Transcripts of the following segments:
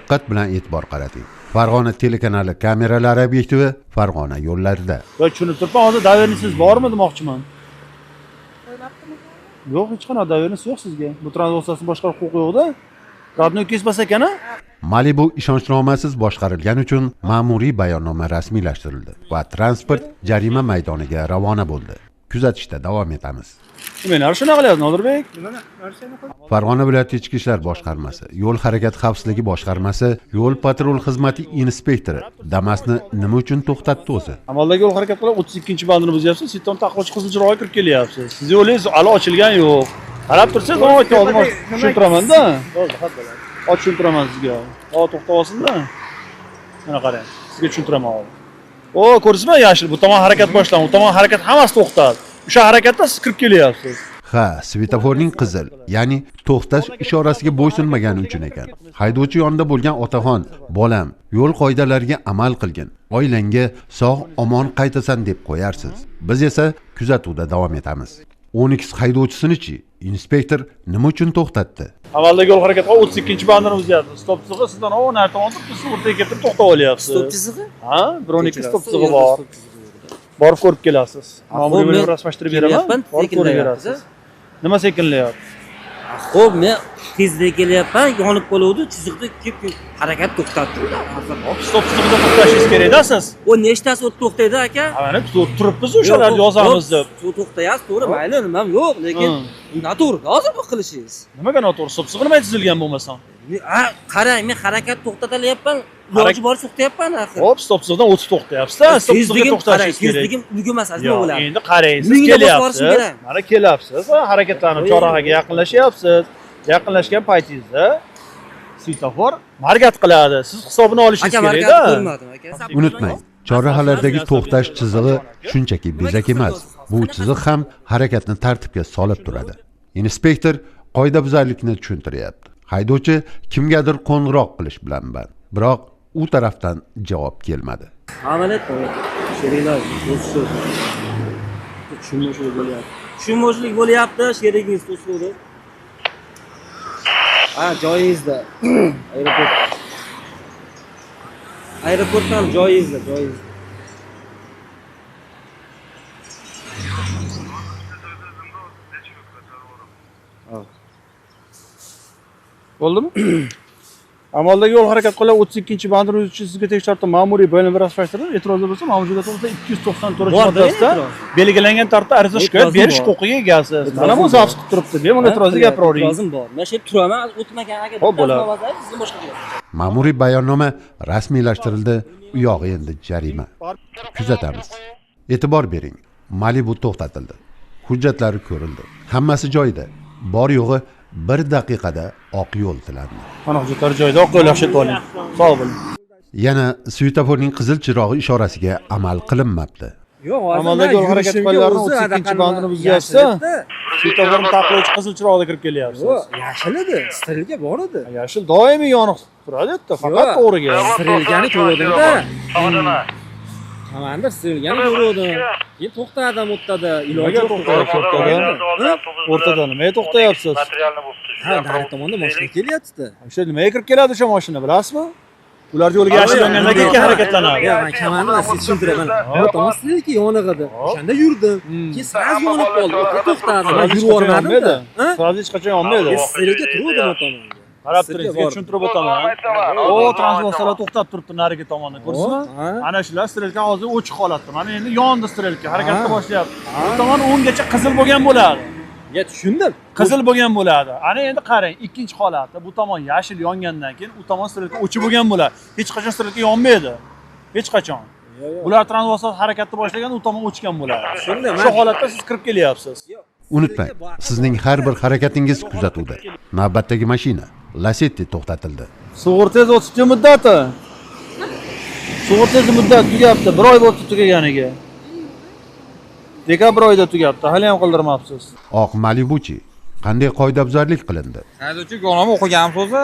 Diqqat bilan e'tibor qarating. Farg'ona telekanali kameralari obyektivi Farg'ona yo'llarida. Yo, tushunib turibman, hozir daverningiz bormi demoqchiman. Yo'q, hech qanaqa davernis yo'q sizga. Bu transportni boshqarish huquqi yo'q-da. Radni kesmas ekan-a? Malibu ishonchnomasiz boshqarilgani uchun ma'muriy bayonnoma rasmiylashtirildi va transport jarima maydoniga ravona bo'ldi. Kuzatishda davom etamiz. Men shunaqa qilyapti, Nodirbek. Farg'ona viloyati ichki ishlar boshqarmasi, yo'l harakati xavfsizligi boshqarmasi, yo'l patrul xizmati inspektori Damas'ni nima uchun to'xtatdi o'zi? Amaldagi yo'l harakat qilib 32-bandini buzyapsiz, Siton taqochi qizil chiroqqa kirib kelyapsiz. Siz yo'lingiz hali ochilgan yo'q. Qarab tursangiz, oldin tushuntiraman-da. Tushuntiraman sizga. To'xtab olsin-da. Mana qarang, sizga tushuntiraman hozir. Ko'rsizmi, yashil, bu tomon harakat boshlandi, bu tomon harakat hammasi to'xtadi. O'sha harakatda siz kirib kelyapsiz. Ha, svetoforning qizil, ya'ni to'xtash ishorasiga bo'ysunmagani uchun ekan. Haydovchi yonida bo'lgan otaxon, bolam, yo'l qoidalariga amal qilgin, oilangga sog' omon qaytasan deb qo'yarsiz. Biz esa kuzatuvda davom etamiz. 12 haydovchisini-chi, inspektor nima uchun to'xtatdi? Amaldagi yo'l harakati 32-bandini buzyapti. Stop chizig'i sizdan o'rnar tomonda siz o'rtaga keltirib to'xtab olyapsiz. Stop chizig'i? Ha, 12 stop chizig'i bor. Borib ko'rib kelasiz. Ma'muriy bo'lib rasmlashtirib beraman. Borib ko'rib berasiz. Nima sekinlayapti? Xo'p, men tezda kelyapman, yonib qoluvdi, chiziqda kelib harakat to'xtatdi. Stop chizig'ida to'xtashingiz kerak-da siz. O nechtasi to'xtaydi aka? Mana turibmiz o'shalarni yozamiz deb. To'xtayapsiz, to'g'ri, mayli, nimam yo'q, lekin noto'g'ri. Hozir bu qilishingiz. Nimaga noto'g'ri? Stop chizig'i nima chizilgan bo'lmasam? Qarang, men harakat to'xtatalyapman. Iloji boricha to'xtayapman axir. Hop, stop chizig'idan o'tib to'xtayapsiz-da. Stop chizig'iga to'xtashingiz kerak. Tezligim ulgurmasa nima bo'ladi? Endi qarang, siz kelyapsiz. Mana kelyapsiz, harakatlanib chorrahaga yaqinlashyapsiz. Yaqinlashgan paytingizda svetofor harakat qiladi. Siz hisobini olishingiz kerak-da. Unutmang, chorrahalardagi to'xtash chizig'i shunchaki bezak emas. Bu chiziq ham harakatni tartibga solib turadi. Inspektor qoidabuzarlikni tushuntiryapti. Haydovchi kimgadir qo'ng'iroq qilish bilan band. Biroq u tarafdan javob kelmadi. Amaliyot sheringlar tushunmovchilik bo'lyapti. Tushunmovchilik bo'lyapti, sheringiz to'suvdi. Joyizda. Aeroportdan joyizda. Bo'ldimi? Amaldagi yo'l harakat qilib 32-bandini sizga tekshirib ma'muriy bayonnoma rasmiylashtirib, e'tirozlar bo'lsa, ma'muriyatga to'g'risida 294-moddasida belgilangan tartibda ariza shikoyat berish huquqiga egasiz. Mana bu zavq qilib turibdi. Men uni e'tiroziga gapiravering. E'tirozim bor. Men shu turaman, o'tmagan aka. Xo'p bo'ladi. Sizni boshqa qilaman. Ma'muriy bayonnoma rasmiylashtirildi, u yog'i endi jarima. Kuzatamiz. E'tibor bering. Malibu to'xtatildi. Hujjatlari ko'rildi. Hammasi joyida. Bor yo'g'i 1 daqiqada oq yo'l tilandi. Mana hujjatlar joyida, oq yo'l yaxshi oling. Sog' bo'ling. Yana svetoforning qizil chirog'i ishorasiga amal qilinmabdi. Yo'q, amaldagi yo'l harakat qoidalarining 32-bandini buzyapsiz. Svetoforni taqlovchi qizil chiroqda kirib kelyapsiz. Yashil edi, strilga bor edi. Yashil doimiy yoniq turadi, faqat to'g'riga. Strilgani ko'rdim-da. Komandir strilgani ko'rdim. Keyin to'xtadim, o'tadi. Iloji o'rtada nimaga to'xtayapsiz? Ha, nari tomonda mashina kelyapti. O'sha nimaga kirib keladi o'sha mashina, bilasizmi? Ular yo'lga yashilgandan keyin harakatlanadi. Yo'q, men komandir siz tushuntiraman. Bu tomon strilga yoniq edi. O'shanda yurdim. Keyin sraz yonib qoldi. To'xtadim. Men yurib olmadim-da. Sraz hech qachon yonmaydi. Strilga turdim o tomonga. Qarab turing, sizga tushuntirib o'taman. Transportlar to'xtab turibdi narigi tomonda, ko'rsizmi? Mana shular strelka hozir o'chiq holatda. Mana endi yondi strelka, harakatga boshlayapti. Bu tomon o'nggacha qizil bo'lgan bo'ladi. Ya tushundim. Qizil bo'lgan bo'ladi. Ana endi qarang, ikkinchi holatda bu tomon yashil yongandan keyin u tomon strelka o'chib bo'lgan bo'ladi. Hech qachon strelka yonmaydi. Hech qachon. Ular transport harakatni boshlagan, u tomon o'chgan bo'ladi. Tushundim. Shu holatda siz kirib kelyapsiz. Unutmang, sizning har bir harakatingiz kuzatuvda. Navbatdagi mashina Lacetti to'xtatildi. Sug'urtangiz o'tibdi muddati. Sug'urtangiz muddati tugabdi. 1 oy bo'ldi tugaganiga. Dekabr oyida tugabdi. Hali ham qildirmabsiz. Oq Malibuchi qanday qoidabuzarlik qilindi? Haydovchi guvohnoma o'qigansiz o'zi?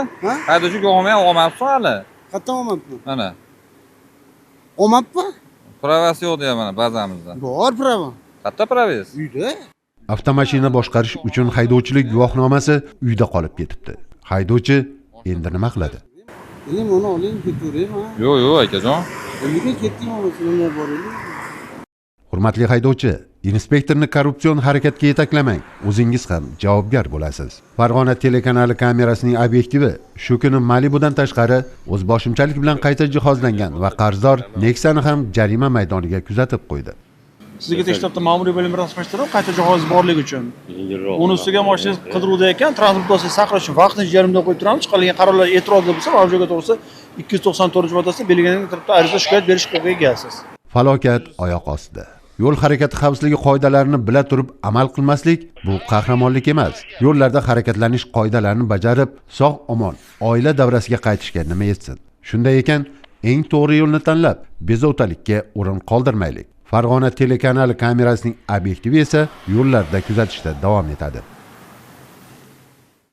Haydovchi guvohnoma olmabsiz hali? Qattan olmabman. Mana. Olmabman? Pravasi yo'q deya mana bazamizda. Bor prava. Qayerda pravangiz? Uyda. Avtomashina boshqarish uchun haydovchilik guvohnomasi uyda qolib ketibdi. Haydovchi endi nima qiladi? Elim onu olayım götüreyim ha. Yo'q, yo'q akajon. Ömrüne kettim ama sizinle borayım. Hurmatli haydovchi, inspektorni korrupsion harakatga yetaklamang. O'zingiz ham javobgar bo'lasiz. Farg'ona telekanali kamerasining obyektivi shu kuni Malibudan tashqari o'zboshimchalik bilan qayta jihozlangan va qarzdor Nexa'ni ham jarima maydoniga kuzatib qo'ydi. Sizga tekshiribdi ma'muriy bo'lim rasmiylashtirib qayta jihozi borligi uchun. Uni ustiga mashinangiz qidiruvda ekan, transport vositasi saqlash uchun vaqtni yarimda qo'yib turamiz. Chiqarilgan qarorlar e'tirozli bo'lsa, mavzuga to'g'risi 294-moddasida belgilangan tartibda ariza shikoyat berish huquqiga egasiz. Falokat oyoq ostida. Yo'l harakati xavfsizligi qoidalarini bila turib amal qilmaslik bu qahramonlik emas. Yo'llarda harakatlanish qoidalarini bajarib, sog'-omon oila davrasiga qaytishga nima yetsin? Shunday ekan, eng to'g'ri yo'lni tanlab, bezovtalikka o'rin qoldirmaylik. Farg'ona telekanali kamerasining obyektivi esa yo'llarda kuzatishda davom etadi.